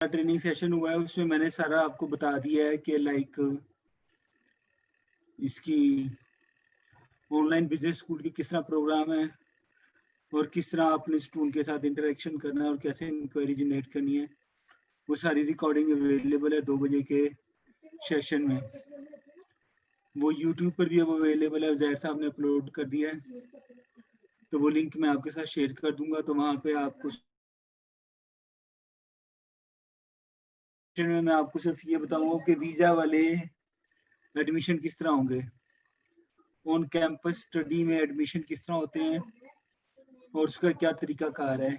Training session हुआ है उसमें मैंने सारा आपको बता दिया है कि लाइक इसकी ऑनलाइन बिजनेस स्कूल की किस तरह प्रोग्राम है और किस तरह आपने स्टूडेंट के साथ इंटरेक्शन करना है और कैसे इंक्वायरी जनरेट करनी है। वो सारी रिकॉर्डिंग अवेलेबल है 2 बजे के सेशन में। वो यूट्यूब पर भी अब अवेलेबल है, ज़ैर साहब ने अपलोड कर दिया है, तो वो लिंक मैं आपके साथ शेयर कर दूंगा। तो वहाँ पे आपको मैं आपको सिर्फ ये बताऊंगा कि वीज़ा वाले एडमिशन किस तरह होंगे, ऑन कैंपस स्टडी में एडमिशन किस तरह होते हैं और उसका क्या तरीका कार है,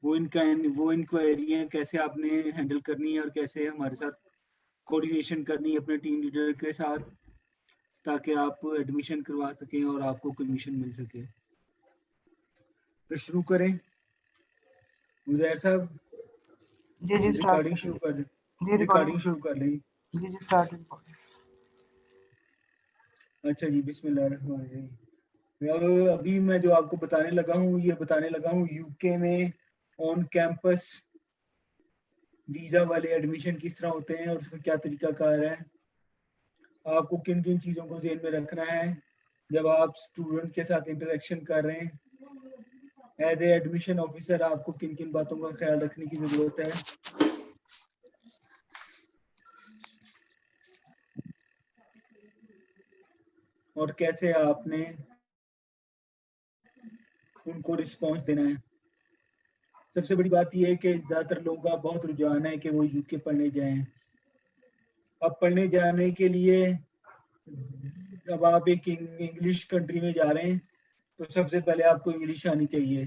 वो इंक्वायरियाँ कैसे आपने हैंडल करनी है और कैसे हमारे साथ कोऑर्डिनेशन करनी है अपने टीम लीडर के साथ, ताकि आप एडमिशन करवा सकें और आपको कमीशन मिल सके। तो शुरू करें उजैर साहब, जी रिकॉर्डिंग शुरू कर दें। रिकॉर्डिंग शुरू कर लें। जी स्टार्ट। अच्छा जी, बिस्मिल्लाहिर्रहमानिर्रहीम। अब अभी मैं जो आपको बताने लगा हूँ ये बताने लगा हूँ यूके में ऑन कैंपस वीज़ा वाले एडमिशन किस तरह होते हैं और उसका क्या तरीका कार है। आपको किन किन चीज़ों को ध्यान में रखना है जब आप स्टूडेंट के साथ इंटरेक्शन कर रहे हैं। एज ए एडमिशन ऑफिसर आपको किन किन बातों का ख्याल रखने की ज़रूरत है। और कैसे आपने उनको रिस्पॉन्स देना है। सबसे बड़ी बात यह है कि ज़्यादातर लोगों का बहुत रुझान है कि वो यूके पढ़ने जाएं। अब पढ़ने जाने के लिए जब आप एक इंग्लिश कंट्री में जा रहे हैं तो सबसे पहले आपको इंग्लिश आनी चाहिए।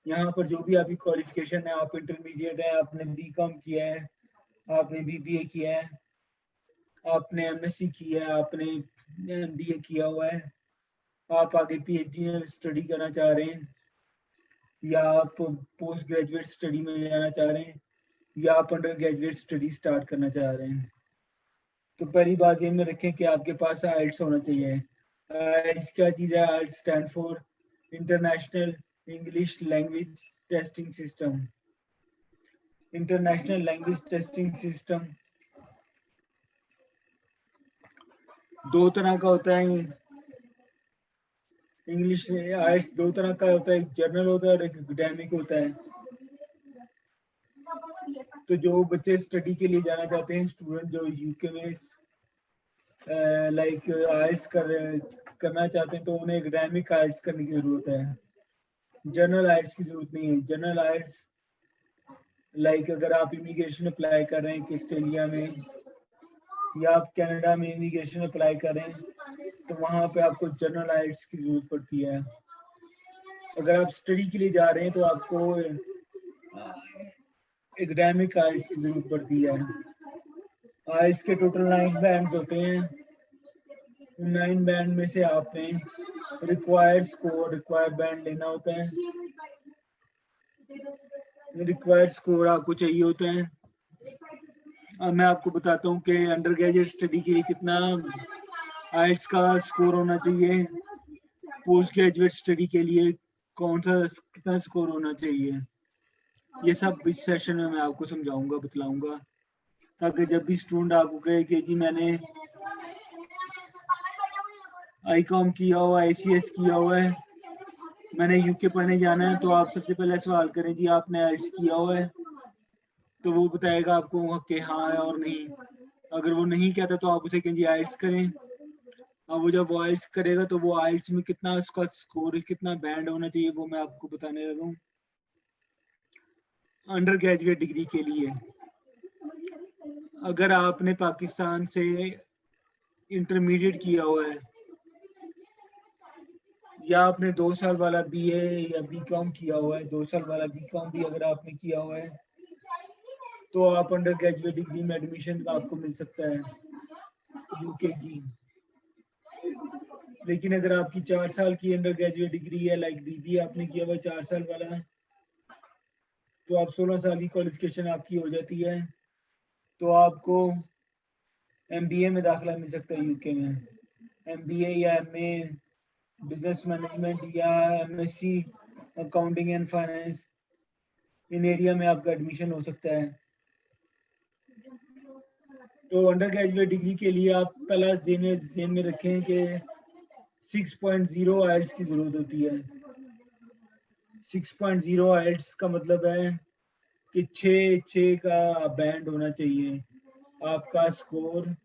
यहाँ पर जो भी आपकी क्वालिफिकेशन है, आप इंटरमीडिएट है, आपने बीकॉम किया है, आपने बीबीए किया है, आपने एमएससी किया है, आपने एमबीए किया हुआ है, आप आगे पीएचडी में स्टडी करना चाह रहे हैं या आप पोस्ट ग्रेजुएट स्टडी में जाना चाह रहे हैं या आप अंडर ग्रेजुएट स्टडी स्टार्ट करना चाह रहे हैं, तो पहली बात ये में रखें कि आपके पास आइल्स होना चाहिए। आइल्स क्या चीज़ है? IELTS stand for international English language testing system. International language testing system दो तरह का होता है। इंग्लिश आइल्स दो तरह का होता है, एक जर्नल होता है और एक एकेडमिक होता है। तो जो बच्चे स्टडी के लिए जाना चाहते हैं, स्टूडेंट जो यूके में लाइक आइल्स करना चाहते हैं, तो उन्हें एकेडमिक आइल्स करने की ज़रूरत है, जनरल आइल्स की ज़रूरत नहीं है। जनरल आइल्स लाइक अगर आप इमिग्रेशन अप्लाई कर रहे हैं ऑस्ट्रेलिया में या आप कनाडा में इमिग्रेशन अप्लाई कर रहे हैं तो वहाँ पे आपको जनरल आइल्स की ज़रूरत पड़ती है। अगर आप स्टडी के लिए जा रहे हैं तो आपको एकेडमिक आइल्स की ज़रूरत पड़ती है। आइल्स के टोटल 9 बैंड होते हैं। 9 बैंड में से आपने रिक्वायर्ड स्कोर रिक्वायर्ड बैंड लेना होता है। रिक्वायर्ड स्कोर आपको चाहिए होता है। अब मैं आपको बताता हूँ कि अंडर ग्रेजुएट स्टडी के लिए कितना आइल्स का स्कोर होना चाहिए, पोस्ट ग्रेजुएट स्टडी के लिए कौन सा कितना स्कोर होना चाहिए। ये सब इस सेशन में मैं आपको समझाऊंगा, बतलाऊंगा, ताकि जब भी स्टूडेंट आपको कहे कि जी मैंने आईकॉम किया हुआ, आईसीएस किया हुआ है, मैंने यूके पढ़ने जाना है, तो आप सबसे पहले सवाल करें जी आपने आइल्स किया हुआ है, तो वो बताएगा आपको कि हाँ है और नहीं। अगर वो नहीं कहता तो आप उसे कहें जी आइल्स करें। अब वो जब वो आइल्स करेगा तो वो आइल्स में कितना उसका स्कोर कितना बैंड होना चाहिए वो मैं आपको बताने लगा हूँ। अंडर ग्रेजुएट डिग्री के लिए अगर आपने पाकिस्तान से इंटरमीडिएट किया हुआ है या आपने 2 साल वाला बीए या बीकॉम किया हुआ है, 2 साल वाला बीकॉम भी अगर आपने किया हुआ है तो आप अंडर ग्रेजुएट डिग्री में एडमिशन आपको मिल सकता है यूके की। लेकिन अगर आपकी 4 साल की अंडर ग्रेजुएट डिग्री है, लाइक बीबीए आपने किया हुआ 4 साल वाला, तो आप 16 साल की क्वालिफिकेशन आपकी हो जाती है, तो आपको एमबीए में दाखिला मिल सकता है यूके में। एमबीए या एमए बिजनेस मैनेजमेंट या MSc accounting and finance in area में आपका एडमिशन हो सकता है। तो अंडर ग्रेजुएट डिग्री के लिए आप पहला जेन में रखें कि 6.0 आइल्स की जरूरत होती है। 6.0 आइल्स का मतलब है कि 6 का बैंड होना चाहिए, आपका स्कोर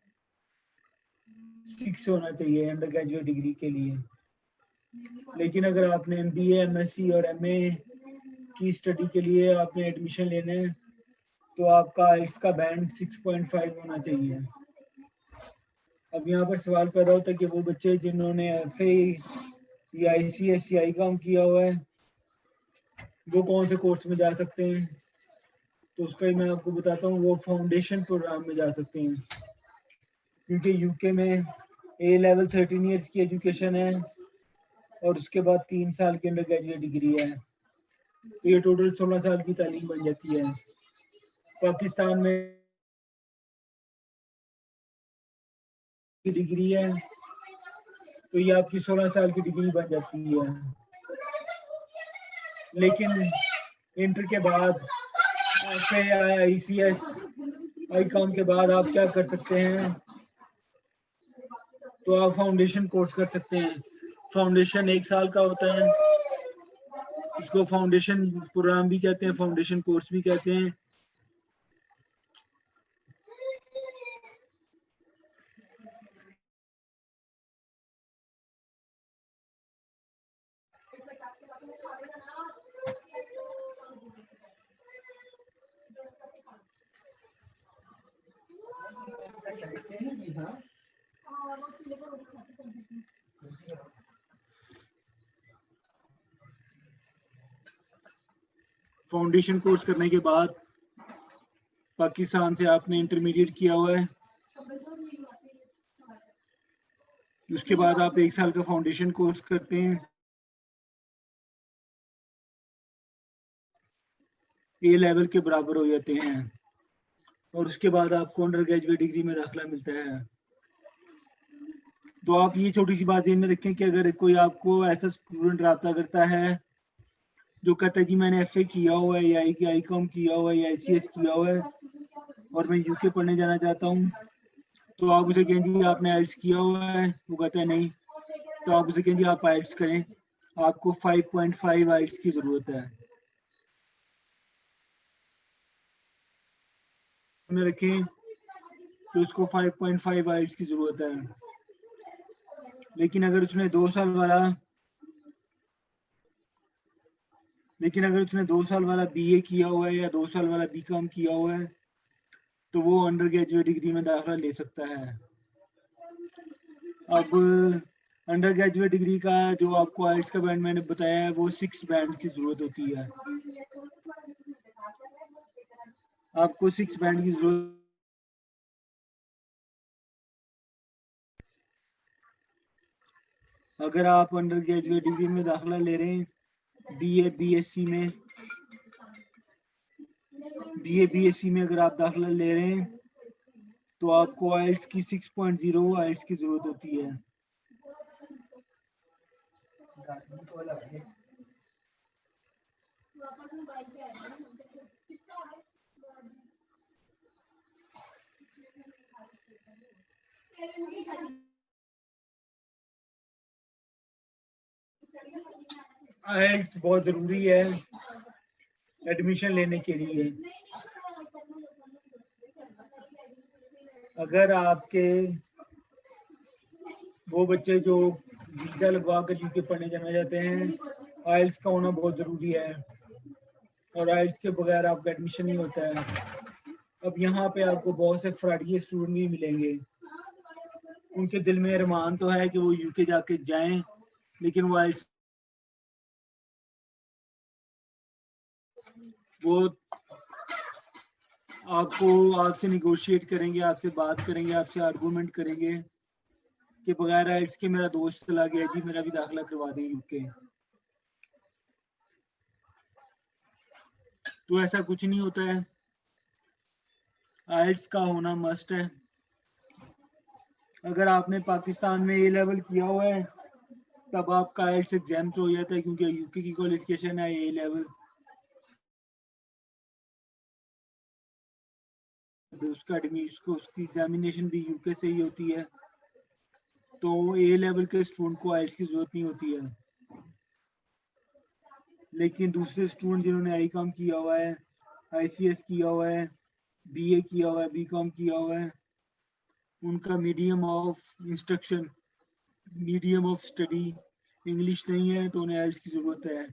6 होना चाहिए अंडर ग्रेजुएट डिग्री के लिए। लेकिन अगर आपने MBA, MSc और MA की स्टडी के लिए आपने एडमिशन लेना है तो आपका आइल्स का बैंड 6.5 होना चाहिए। अब यहाँ पर सवाल पैदा होता है कि वो बच्चे जिन्होंने FA या ICS या ICOM किया हुआ है वो कौन से कोर्स में जा सकते हैं। तो उसका ही मैं आपको बताता हूँ, वो फाउंडेशन प्रोग्राम में जा सकते हैं, क्योंकि UK में A लेवल 13 ईयर्स की एजुकेशन है और उसके बाद 3 साल की अंडर ग्रेजुएट डिग्री है, तो ये टोटल 16 साल की तालीम बन जाती है। पाकिस्तान में डिग्री है तो ये आपकी 16 साल की डिग्री बन जाती है। लेकिन इंटर के बाद FA या ICS ICOM के बाद आप क्या कर सकते हैं, तो आप फाउंडेशन कोर्स कर सकते हैं। फाउंडेशन 1 साल का होता है, इसको फाउंडेशन प्रोग्राम भी कहते हैं, फाउंडेशन कोर्स भी कहते हैं। फाउंडेशन कोर्स करने के बाद पाकिस्तान से आपने इंटरमीडिएट किया हुआ है, उसके बाद आप 1 साल का फाउंडेशन कोर्स करते हैं, A लेवल के बराबर हो जाते हैं और उसके बाद आपको अंडर ग्रेजुएट डिग्री में दाखिला मिलता है। तो आप ये छोटी सी बात ध्यान में रखें कि अगर कोई आपको ऐसा स्टूडेंट रब्ता करता है जो कहता है कि मैंने FA किया हुआ है या ICOM किया हुआ है या ICS किया हुआ है और मैं UK पढ़ने जाना चाहता हूँ, तो आप उसे कहेंगे आपने आइल्स किया हुआ है, वो कहता है नहीं, तो आप उसे कहेंगे आप आइल्स करें, आपको 5.5 आइल्स की जरूरत है। में रखें तो उसको 5.5 आइल्स की जरूरत है। लेकिन अगर उसने 2 साल वाला BA किया हुआ है या 2 साल वाला BCom किया हुआ है तो वो अंडर ग्रेजुएट डिग्री में दाखिला ले सकता है। अब अंडर ग्रेजुएट डिग्री का जो आपको आइल्स का बैंड मैंने बताया है वो 6 बैंड की जरूरत होती है, आपको 6 बैंड की जरूरत। अगर आप अंडर ग्रेजुएट डिग्री में दाखिला ले रहे हैं BA BSc में अगर आप दाखिला ले रहे हैं तो आपको आइल्स की 6.0 आइल्स की जरूरत होती है। आइल्स बहुत जरूरी है एडमिशन लेने के लिए। अगर आपके वो बच्चे जो वीजा लगवा कर UK पढ़ने जाना चाहते हैं, आइल्स का होना बहुत जरूरी है और आइल्स के बगैर आपका एडमिशन नहीं होता है। अब यहाँ पे आपको बहुत से फ्रॉडिये स्टूडेंट भी मिलेंगे, उनके दिल में अरमान तो है कि वो UK जाके जाएं, लेकिन वो आइल्स वो आपसे निगोशिएट करेंगे, आपसे बात करेंगे, आपसे आर्गूमेंट करेंगे कि बगैर आइल्स के मेरा दोस्त चला गया जी, मेरा भी दाखिला करवा दें UK। तो ऐसा कुछ नहीं होता है, आइल्स का होना मस्ट है। अगर आपने पाकिस्तान में A लेवल किया हुआ है तब आपका आइल्स एग्जाम हो जाता है, क्योंकि UK की क्वालिफिकेशन है A लेवल। उसका उसकी एग्जामिनेशन भी यूके से ही होती है, तो ए लेवल के स्टूडेंट को आइल्स की जरूरत नहीं होती है। लेकिन दूसरे स्टूडेंट जिन्होंने आई कॉम किया हुआ है, ICS किया हुआ है, BA किया हुआ है, BCom किया हुआ है, उनका medium of instruction, medium of study English नहीं है, तो उन्हें आइल्स की जरूरत है।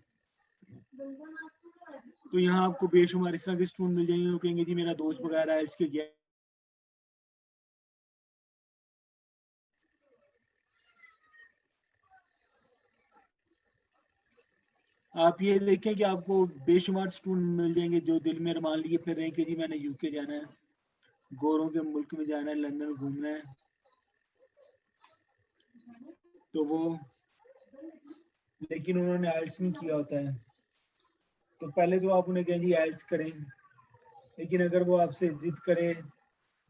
तो यहाँ आपको बेशुमार इस तरह के स्टूडेंट मिल जाएंगे, वो कहेंगे जी मेरा दोस्त वगैरह आइल्स के गया। आप ये देखें कि आपको बेशुमार स्टूडेंट मिल जाएंगे जो दिल में मान लिए फिर रहे हैं कि जी मैंने यूके जाना है, गोरों के मुल्क में जाना है, लंदन घूमना है, तो वो लेकिन उन्होंने आइल्स नहीं किया होता है। तो पहले तो आप उन्हें कहें जी आइल्स करें, लेकिन अगर वो आपसे जिद करे,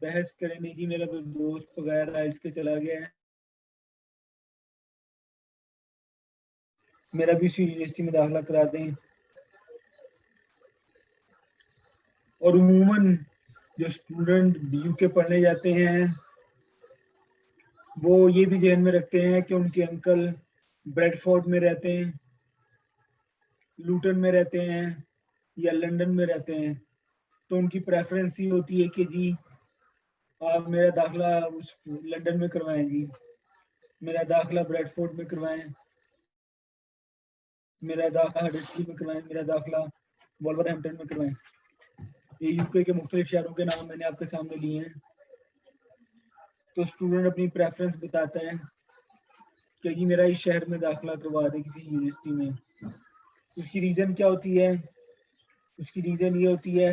बहस करे, नहीं जी मेरा तो दोस्त वगैरह आइल्स के चला गया है, मेरा भी उसी यूनिवर्सिटी में दाखिला करा दें। और उमूमन जो स्टूडेंट यूके पढ़ने जाते हैं वो ये भी ध्यान में रखते हैं कि उनके अंकल ब्रेडफोर्ड में रहते हैं, लूटन में रहते हैं या लंदन में रहते हैं, तो उनकी प्रेफरेंस ही होती है कि जी आप मेरा दाखिला उस लंदन में करवाएं, जी मेरा दाखिला ब्रेडफोर्ड में करवाएं, मेरा दाखिला हडर्सफील्ड में करवाएं, मेरा दाखिला वॉल्वरहैम्पटन में करवाएं। ये यूके के मुख्तलिफ शहरों के नाम मैंने आपके सामने लिए हैं। तो स्टूडेंट अपनी प्रेफरेंस बताता है कि जी मेरा इस शहर में दाखिला करवा दें किसी यूनिवर्सिटी में। उसकी रीज़न क्या होती है? उसकी रीज़न ये होती है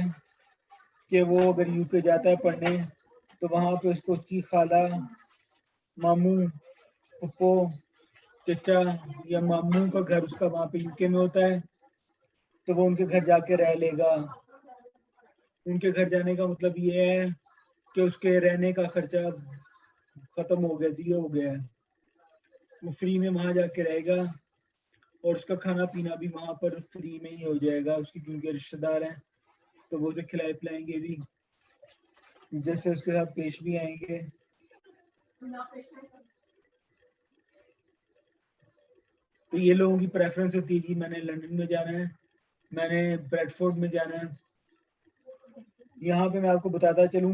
कि वो अगर यूके जाता है पढ़ने तो वहाँ पे उसको उसकी खाला, मामू, पप्पो, चचा या मामू का घर उसका वहाँ पे यूके में होता है, तो वो उनके घर जाके रह लेगा। उनके घर जाने का मतलब ये है कि उसके रहने का खर्चा खत्म हो गया, जीरो हो गया है, वो फ्री में वहाँ जाके रहेगा और उसका खाना पीना भी वहाँ पर फ्री में ही हो जाएगा। उसकी क्योंकि रिश्तेदार हैं तो वो जो खिलाए पिलाएंगे भी, जैसे उसके साथ पेश भी आएंगे। तो ये लोगों की प्रेफरेंस होती है कि मैंने लंदन में जाना है, मैंने ब्रेडफोर्ड में जाना है। यहाँ पे मैं आपको बताता चलूँ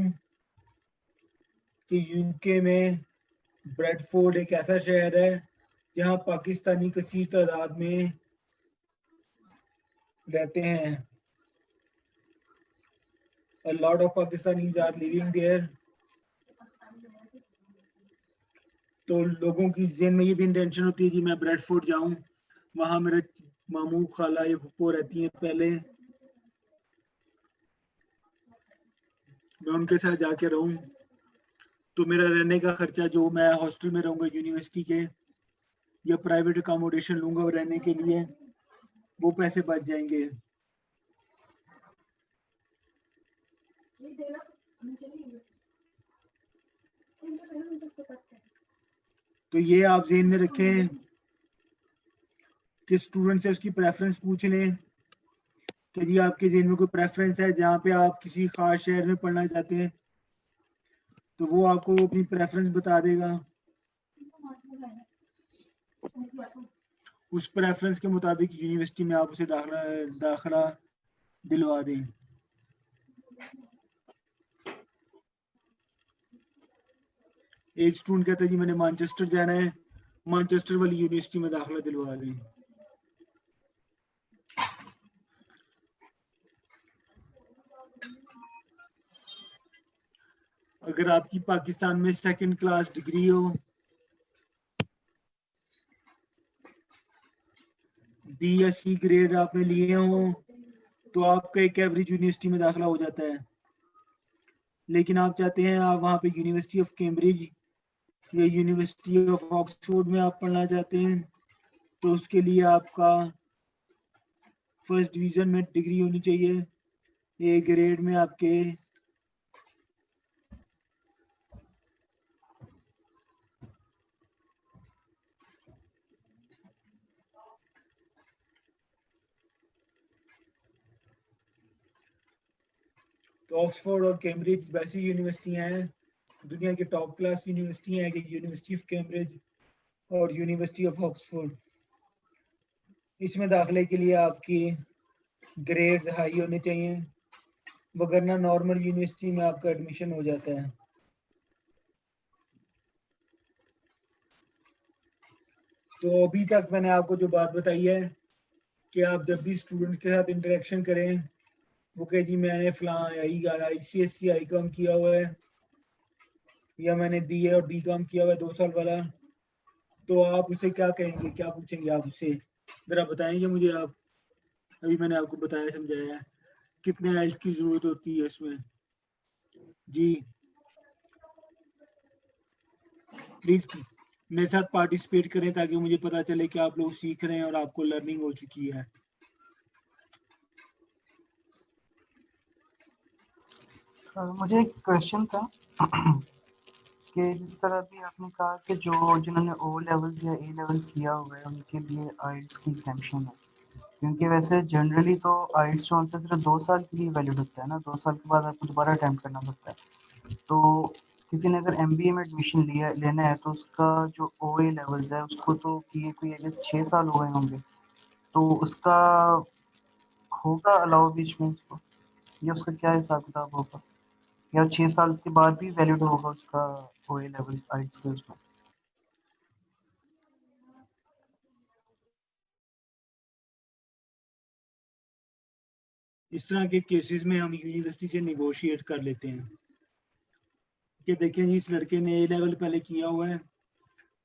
कि यूके में ब्रेडफोर्ड एक ऐसा शहर है जहाँ पाकिस्तानी कसीर तादाद में रहते हैं। A lot of Pakistanis are living there. तो लोगों की जेन में ये भी इंटेंशन होती है कि मैं ब्रेडफोर्ड जाऊं, वहां मेरे मामू खाला या फुप्पो रहती हैं, पहले मैं उनके साथ जाके रहूं, तो मेरा रहने का खर्चा जो मैं हॉस्टल में रहूंगा यूनिवर्सिटी के या प्राइवेट अकोमोडेशन लूंगा रहने के लिए, वो पैसे बच जाएंगे। तो ये आप जेन में रखें कि स्टूडेंट से उसकी प्रेफरेंस पूछ लें कि जी आपके जेन में कोई प्रेफरेंस है जहाँ पे आप किसी खास शहर में पढ़ना चाहते हैं, तो वो आपको अपनी प्रेफरेंस बता देगा। उस प्रेफरेंस के मुताबिक यूनिवर्सिटी में आप उसे दाखिला दिलवा दें। एक स्टूडेंट कहता है जी मैंने मैनचेस्टर जाना है, मैनचेस्टर वाली यूनिवर्सिटी में दाखिला दिलवा दें। अगर आपकी पाकिस्तान में सेकंड क्लास डिग्री हो, B या C ग्रेड आपने लिए हो, तो आपका एक एवरेज यूनिवर्सिटी में दाखिला हो जाता है। लेकिन आप चाहते हैं आप वहाँ पे यूनिवर्सिटी ऑफ कैम्ब्रिज या यूनिवर्सिटी ऑफ ऑक्सफोर्ड में आप पढ़ना चाहते हैं, तो उसके लिए आपका फर्स्ट डिवीजन में डिग्री होनी चाहिए, A ग्रेड में आपके तो ऑक्सफोर्ड और कैम्ब्रिज वैसी यूनिवर्सिटियां हैं, दुनिया की टॉप क्लास यूनिवर्सिटियां हैं कि यूनिवर्सिटी ऑफ कैम्ब्रिज और यूनिवर्सिटी ऑफ ऑक्सफोर्ड। इसमें दाखिले के लिए आपकी ग्रेड्स हाई होने चाहिए, वगरना नॉर्मल यूनिवर्सिटी में आपका एडमिशन हो जाता है। तो अभी तक मैंने आपको जो बात बताई है कि आप जब भी स्टूडेंट के साथ इंटरेक्शन करें, वो कहे जी मैंने फलां ICSE ICOM किया हुआ है या मैंने BA और BCom किया हुआ है 2 साल वाला, तो आप उसे क्या कहेंगे, क्या पूछेंगे आप उससे, जरा बताएंगे मुझे आप। अभी मैंने आपको बताया समझाया कितने IELTS की जरूरत होती है इसमें। जी प्लीज मेरे साथ पार्टिसिपेट करें ताकि मुझे पता चले कि आप लोग सीख रहे हैं और आपको लर्निंग हो चुकी है। मुझे एक क्वेश्चन था कि जिस तरह भी आपने कहा कि जो जिन्होंने O लेवल्स या A लेवल्स किया हुआ है उनके लिए आइल्स की एग्जाम्पशन है, क्योंकि वैसे जनरली तो आइल्स जो आंसर सिर्फ 2 साल के लिए वैलिड होता है ना, 2 साल के बाद आपको दोबारा अटेम्प्ट करना पड़ता है। तो किसी ने अगर MBA में एडमिशन लेना है तो उसका जो OA लेवल्स है उसको तो किए कोई आई गेस 6 साल हो गए होंगे, तो उसका होगा अलाउ बीच में उसको, या उसका क्या हिसाब किताब होगा, या 6 साल के बाद भी वैलिड होगा उसका OA लेवल आइल्स के उसमें? इस तरह के केसेस में हम यूनिवर्सिटी से नेगोशिएट कर लेते हैं कि देखें जी इस लड़के ने A लेवल पहले किया हुआ है,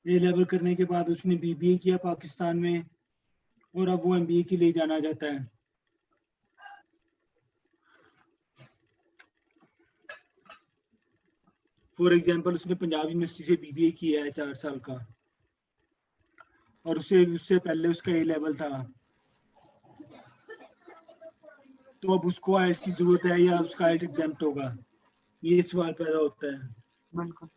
A लेवल करने के बाद उसने BBA किया पाकिस्तान में और अब वो MBA के लिए जाना चाहता है। फॉर एग्जाम्पल उसने पंजाब यूनिवर्सिटी से BBA किया है 4 साल का और उससे पहले उसका A लेवल था, तो अब उसको IELTS की जरूरत है या उसका IELTS एग्जाम्प्ट होगा, ये सवाल पैदा होता है। बिल्कुल।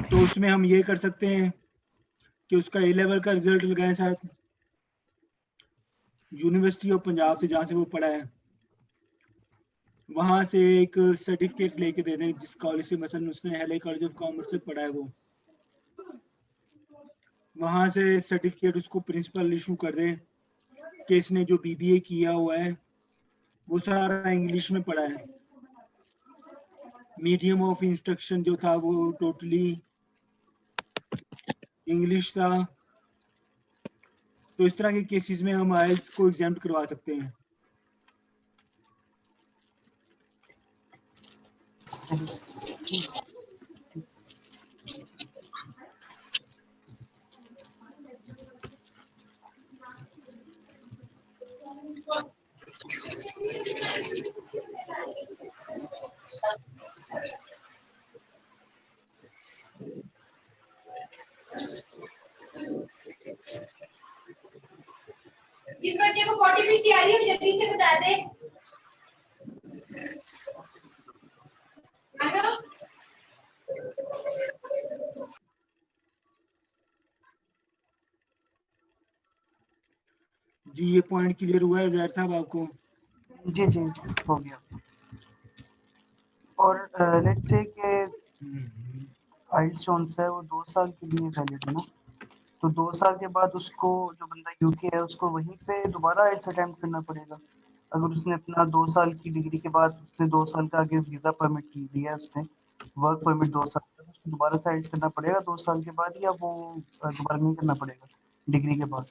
तो उसमें हम ये कर सकते हैं कि उसका A लेवल का रिजल्ट लगाएं साथ, यूनिवर्सिटी ऑफ पंजाब से जहाँ से वो पढ़ा है वहां से एक सर्टिफिकेट लेके दे दें, जिस कॉलेज से मसलन उसने LA कॉलेज ऑफ कॉमर्स से पढ़ा है वो, वहां से सर्टिफिकेट उसको प्रिंसिपल इशू कर दे कि इसने जो BBA किया हुआ है वो सारा इंग्लिश में पढ़ा है, मीडियम ऑफ इंस्ट्रक्शन जो था वो टोटली इंग्लिश था। तो इस तरह के केसेस में हम IELTS को एग्जाम्प्ट करवा सकते हैं। जिस बच्चे को 40 मिनट आ रही है जल्दी से बता दे। जी ये पॉइंट क्लियर हुआ है ज़ाहिर साहब आपको? जी जी हो गया। और लेट्स से कि आइल्स जो है वो 2 साल के लिए वैलिड है ना, तो 2 साल के बाद उसको, जो बंदा UK है उसको वहीं पे दोबारा आइल्स अटेम्प्ट करना पड़ेगा। अगर उसने अपना 2 साल की डिग्री के बाद उसने 2 साल का आगे वीज़ा परमिट लिया है, उसने वर्क परमिट 2 साल का, उसको दोबारा से आइल्स करना पड़ेगा 2 साल के बाद, या वो दोबारा नहीं करना पड़ेगा डिग्री के बाद?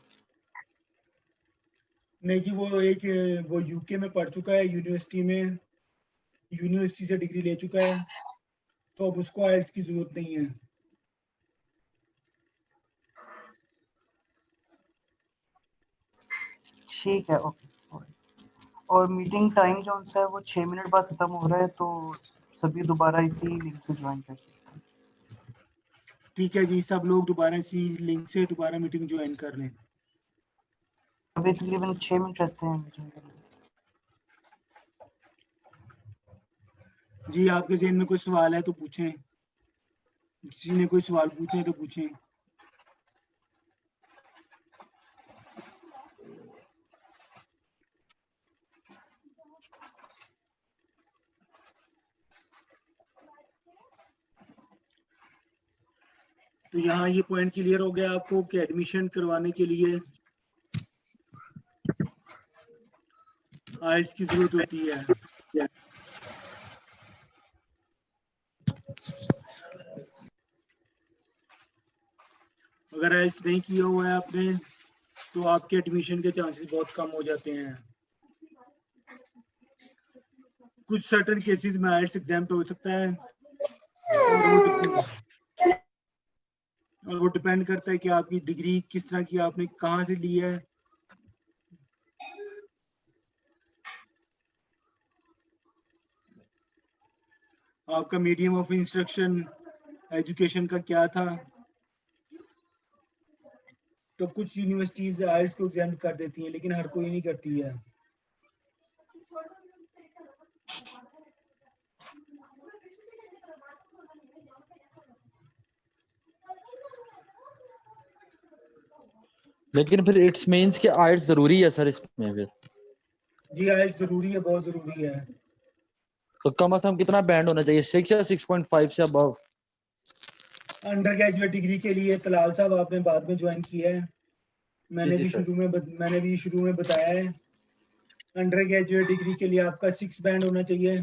नहीं जी, वो UK में पढ़ चुका है, यूनिवर्सिटी से डिग्री ले चुका है, तो अब उसको IELTS की जरूरत नहीं है। ठीक है, ओके। और मीटिंग टाइम जो है वो 6 मिनट बाद खत्म हो रहा है, तो सभी दोबारा इसी लिंक से ज्वाइन कर सकते हैं। ठीक है जी, सब लोग दोबारा इसी लिंक से दोबारा मीटिंग ज्वाइन कर लें। अभी तकरीबन 6 मिनट रहते हैं मीटिंग के लिए। जी आपके ज़हन में कोई सवाल है तो पूछें, किसी ने कोई सवाल पूछे तो पूछें। तो यहाँ ये पॉइंट क्लियर हो गया आपको कि एडमिशन करवाने के लिए आइल्स की जरूरत होती है। अगर आइल्स नहीं किया हुआ है आपने तो आपके एडमिशन के चांसेस बहुत कम हो जाते हैं। कुछ सर्टेन केसेस में आइल्स एग्जाम्प्ट हो सकता है और वो डिपेंड करता है कि आपकी डिग्री किस तरह की आपने कहाँ से ली है। आपका मीडियम ऑफ इंस्ट्रक्शन एजुकेशन का क्या था। तो कुछ यूनिवर्सिटीज आइल्स को एग्जाम कर देती हैं लेकिन हर कोई नहीं करती है। लेकिन फिर इट्स मींस कि आइल्स जरूरी है सर इसमें फिर। जी आइल्स जरूरी है, बहुत जरूरी है। तो कम से कम कितना बैंड होना चाहिए, 6 या 6.5 से अबव? अंडर ग्रेजुएट डिग्री के लिए तलाल साहब आपने बाद में ज्वाइन किया है, मैंने जी भी सर। शुरू में बताया है। अंडर ग्रेजुएट डिग्री के लिए आपका 6 बैंड होना चाहिए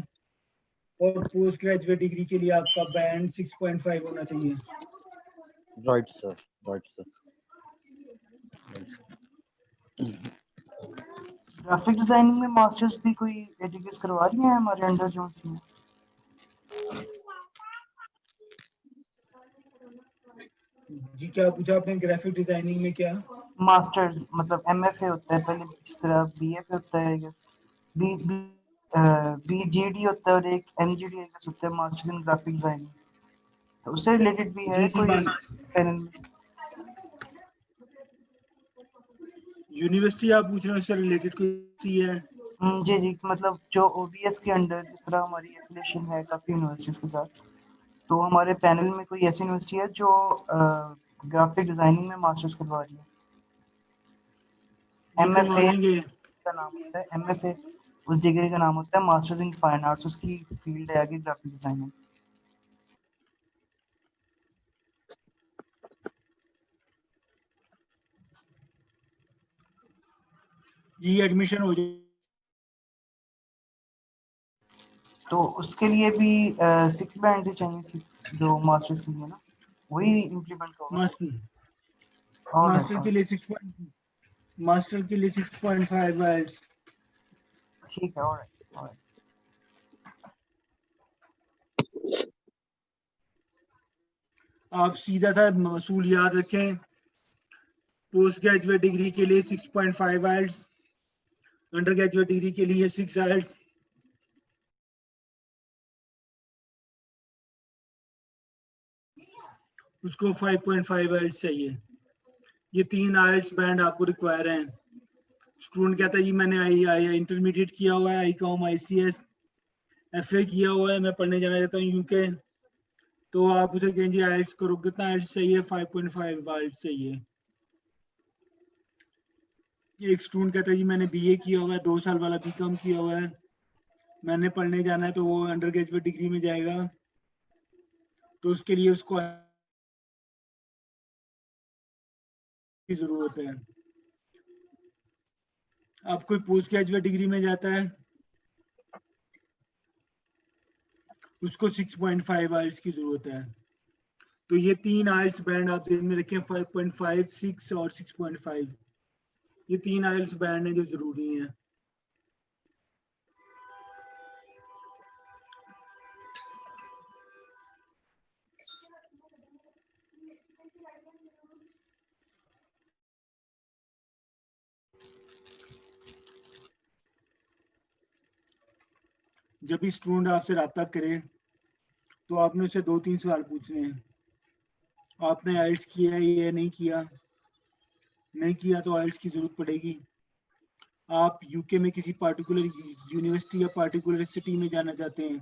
और पोस्ट ग्रेजुएट डिग्री के लिए आपका बैंड 6.5 होना चाहिए। Right sir, right sir. Graphic designing में मास्टर्स भी कोई एजुकेस करवा रही हैं हमारे अंडर जोन्स में? जी क्या पूछा आपने, ग्राफिक डिजाइनिंग में क्या? मास्टर्स मतलब एमएफए होता है पहले, जिस तरह बीएफए होता है, बी बीजीडी होता है और एक एमजीडी होता है, मास्टर्स इन ग्राफिक डिजाइनिंग। तो उससे रिलेटेड भी है जी कोई पैनल में? यूनिवर्सिटी आप पूछ रहे हो, उससे रिलेटेड कोई है? जी जी, मतलब जो ओबीएस के अंडर जिस तरह हमारी एफिलिएशन है काफ़ी यूनिवर्सिटीज़ के साथ, तो हमारे पैनल में कोई ऐसी यूनिवर्सिटी है जो ग्राफिक डिजाइनिंग में मास्टर्स करवा रही है? ये करवा एमएफए लेंगे। का नाम होता है, एमएफए उस डिग्री का नाम होता है, मास्टर्स इन फाइन आर्ट्स, उसकी फील्ड है आगे ग्राफिक डिजाइनिंग। ये एडमिशन हो जाए तो उसके लिए भी 6 बैंड ही चाहिए, 6 जो मास्टर्स के लिए ना, वही इम्प्लीमेंट होगा। मास्टर के लिए 6.5 आइल्स। ठीक है, ऑलराइट। आप सीधा सा मसूल याद रखें, पोस्ट ग्रेजुएट डिग्री के लिए 6.5 आइल्स, अंडर ग्रेजुएट डिग्री के लिए 6 आइल्स, उसको 5.5 आइल्स चाहिए। ये 3 आइल्स बैंड आपको रिक्वायर हैं। स्टूडेंट कहता है जी मैंने आई इंटरमीडिएट किया हुआ है, आईकॉम आईसीएस एफए किया हुआ है, मैं पढ़ने जाना चाहता हूँ यूके, तो आप उसे कहें जी आइल्स करो, कितना आइल्स चाहिए? 5.5 आइल्स चाहिए। एक स्टूडेंट कहता है जी मैंने बीए किया हुआ है, 2 साल वाला बीकॉम किया हुआ है, मैंने पढ़ने जाना है, तो वो अंडर ग्रेजुएट डिग्री में जाएगा, तो उसके लिए उसको की जरूरत है। अब कोई पोस्ट ग्रेजुएट डिग्री में जाता है, उसको 6.5 आइल्स की जरूरत है। तो ये 3 आइल्स बैंड आप ध्यान में रखें, 5.5, 6 और 6.5। ये 3 आइल्स बैंड है जो जरूरी हैं। जब भी स्टूडेंट आपसे रब्ता करे तो आपने उससे 2-3 सवाल पूछने हैं। आपने आइल्स किया है या नहीं किया? नहीं किया तो आइल्स की जरूरत पड़ेगी। आप यूके में किसी पार्टिकुलर यूनिवर्सिटी या पार्टिकुलर सिटी में जाना चाहते हैं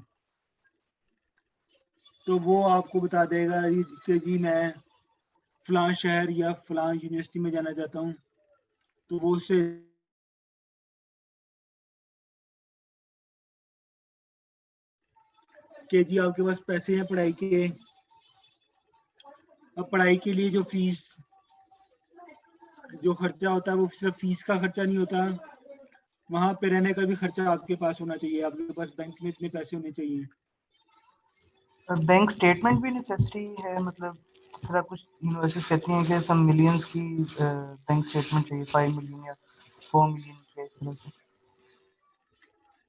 तो वो आपको बता देगा कि जी मैं फलां शहर या फलां यूनिवर्सिटी में जाना चाहता हूँ, तो वो उससे कि जी आपके पास पैसे हैं पढ़ाई के, अब पढ़ाई के लिए जो फीस जो खर्चा होता है वो सिर्फ फीस का खर्चा नहीं होता, वहां पे रहने का भी खर्चा आपके पास होना चाहिए, आपके पास बैंक में इतने पैसे होने चाहिए। बैंक स्टेटमेंट भी नेसेसरी है, मतलब जिस तरह कुछ यूनिवर्सिटीज कहती हैं कि सम मिलियंस की बैंक स्टेटमेंट चाहिए, 5 मिलियन या 4 मिलियन के इस तरह से।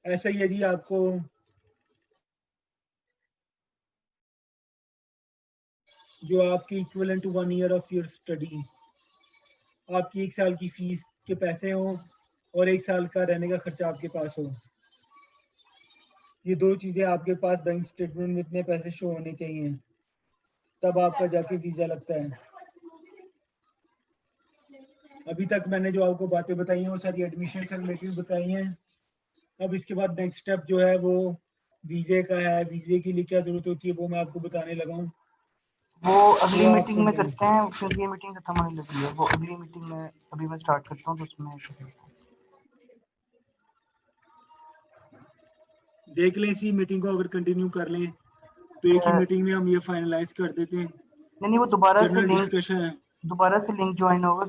ऐसा ही है जी, आपको जो आपकी equivalent to 1 year of your study, आपकी 1 साल की फीस के पैसे हों और 1 साल का रहने का खर्चा आपके पास हो, ये दो चीजें आपके पास बैंक स्टेटमेंट में इतने पैसे शो होने चाहिए, तब आपका जाके वीजा लगता है। अभी तक मैंने जो आपको बातें बताई हैं वो सारी एडमिशन से रिलेटेड बताई हैं। अब इसके बाद नेक्स्ट स्टेप जो है वो वीजे का है। वीजे के लिए क्या जरूरत होती है वो मैं आपको बताने लगा हूँ। वो अगली वो आप मीटिंग में समझें। करते हैं, क्योंकि ये मीटिंग खत्म होने लगी है। वो अगली मीटिंग में अभी मैं स्टार्ट करता हूँ तो उसमें देख लें, इसी मीटिंग को अगर कंटिन्यू कर लें तो एक ही मीटिंग में हम ये फाइनलाइज कर देते हैं। नहीं, वो दोबारा से जनरल लिंक डिस्कशन है। ज्वाइन होगा।